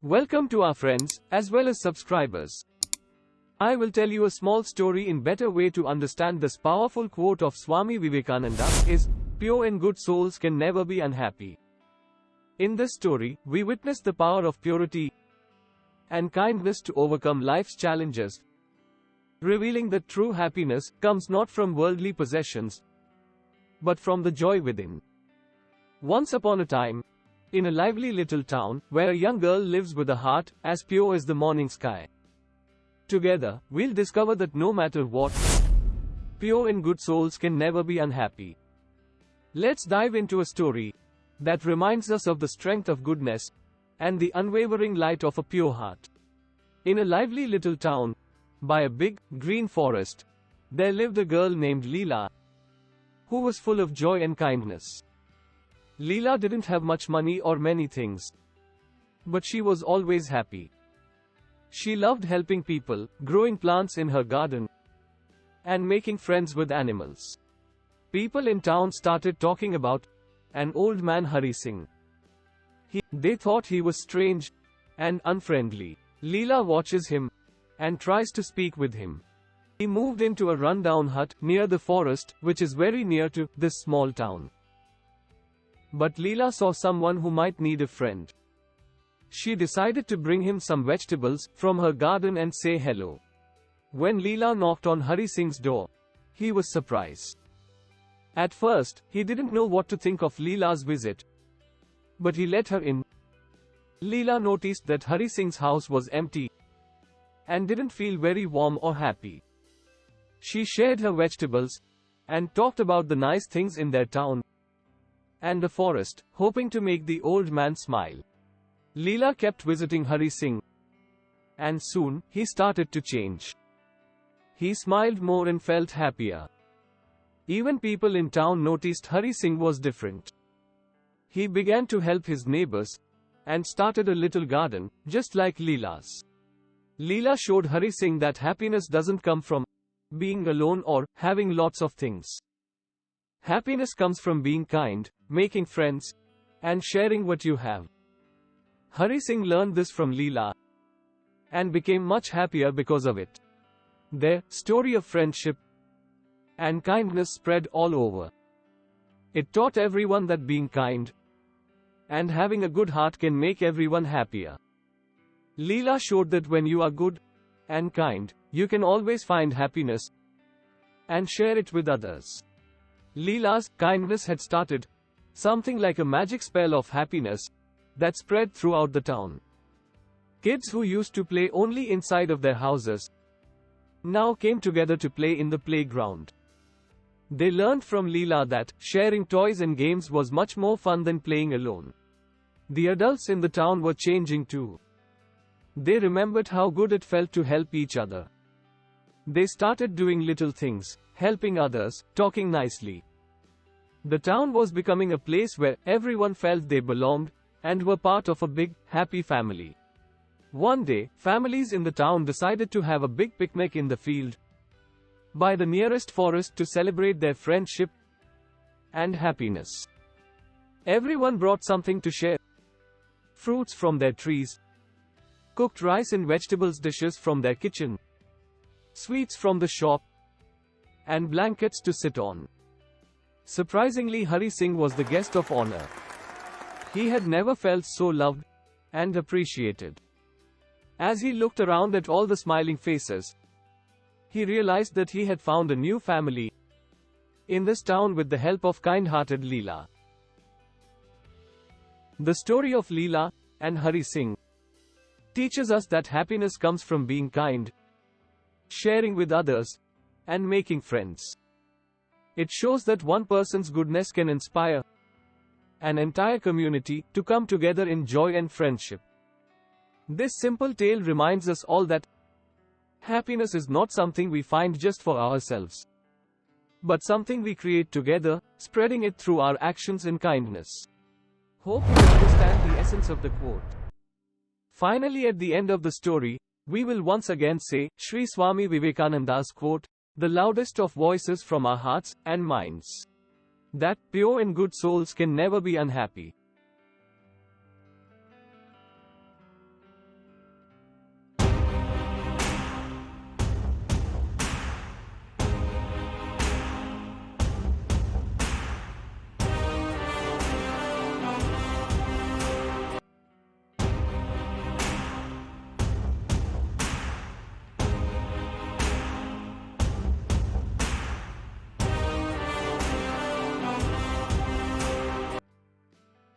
Welcome to our friends, as well as subscribers. I will tell you a small story in better way to understand this powerful quote of Swami Vivekananda is, pure and good souls can never be unhappy. In this story, we witness the power of purity and kindness to overcome life's challenges, revealing that true happiness comes not from worldly possessions, but from the joy within. Once upon a time, in a lively little town, where a young girl lives with a heart as pure as the morning sky. Together, we'll discover that no matter what, pure and good souls can never be unhappy. Let's dive into a story that reminds us of the strength of goodness and the unwavering light of a pure heart. In a lively little town, by a big, green forest, there lived a girl named Leela, who was full of joy and kindness. Leela didn't have much money or many things, but she was always happy. She loved helping people, growing plants in her garden, and making friends with animals. People in town started talking about an old man Hari Singh. They thought he was strange and unfriendly. Leela watches him and tries to speak with him. He moved into a rundown hut near the forest, which is very near to this small town. But Leela saw someone who might need a friend. She decided to bring him some vegetables from her garden and say hello. When Leela knocked on Hari Singh's door, he was surprised. At first, he didn't know what to think of Leela's visit, but he let her in. Leela noticed that Hari Singh's house was empty and didn't feel very warm or happy. She shared her vegetables and talked about the nice things in their town and the forest, hoping to make the old man smile. Leela kept visiting Hari Singh, and soon, he started to change. He smiled more and felt happier. Even people in town noticed Hari Singh was different. He began to help his neighbors, and started a little garden, just like Leela's. Leela showed Hari Singh that happiness doesn't come from being alone or having lots of things. Happiness comes from being kind, making friends, and sharing what you have. Hari Singh learned this from Leela and became much happier because of it. Their story of friendship and kindness spread all over. It taught everyone that being kind and having a good heart can make everyone happier. Leela showed that when you are good and kind, you can always find happiness and share it with others. Leela's kindness had started something like a magic spell of happiness that spread throughout the town. Kids who used to play only inside of their houses now came together to play in the playground. They learned from Leela that sharing toys and games was much more fun than playing alone. The adults in the town were changing too. They remembered how good it felt to help each other. They started doing little things, helping others, talking nicely. The town was becoming a place where everyone felt they belonged and were part of a big, happy family. One day, families in the town decided to have a big picnic in the field by the nearest forest to celebrate their friendship and happiness. Everyone brought something to share. Fruits from their trees, cooked rice and vegetables dishes from their kitchen, sweets from the shop, and blankets to sit on. Surprisingly, Hari Singh was the guest of honor. He had never felt so loved and appreciated. As he looked around at all the smiling faces, he realized that he had found a new family in this town with the help of kind-hearted Leela. The story of Leela and Hari Singh teaches us that happiness comes from being kind, sharing with others, and making friends. It shows that one person's goodness can inspire an entire community to come together in joy and friendship. This simple tale reminds us all that happiness is not something we find just for ourselves, but something we create together, spreading it through our actions and kindness. Hope you understand the essence of the quote. Finally, at the end of the story, we will once again say, Sri Swami Vivekananda's quote, the loudest of voices from our hearts and minds, that pure and good souls can never be unhappy.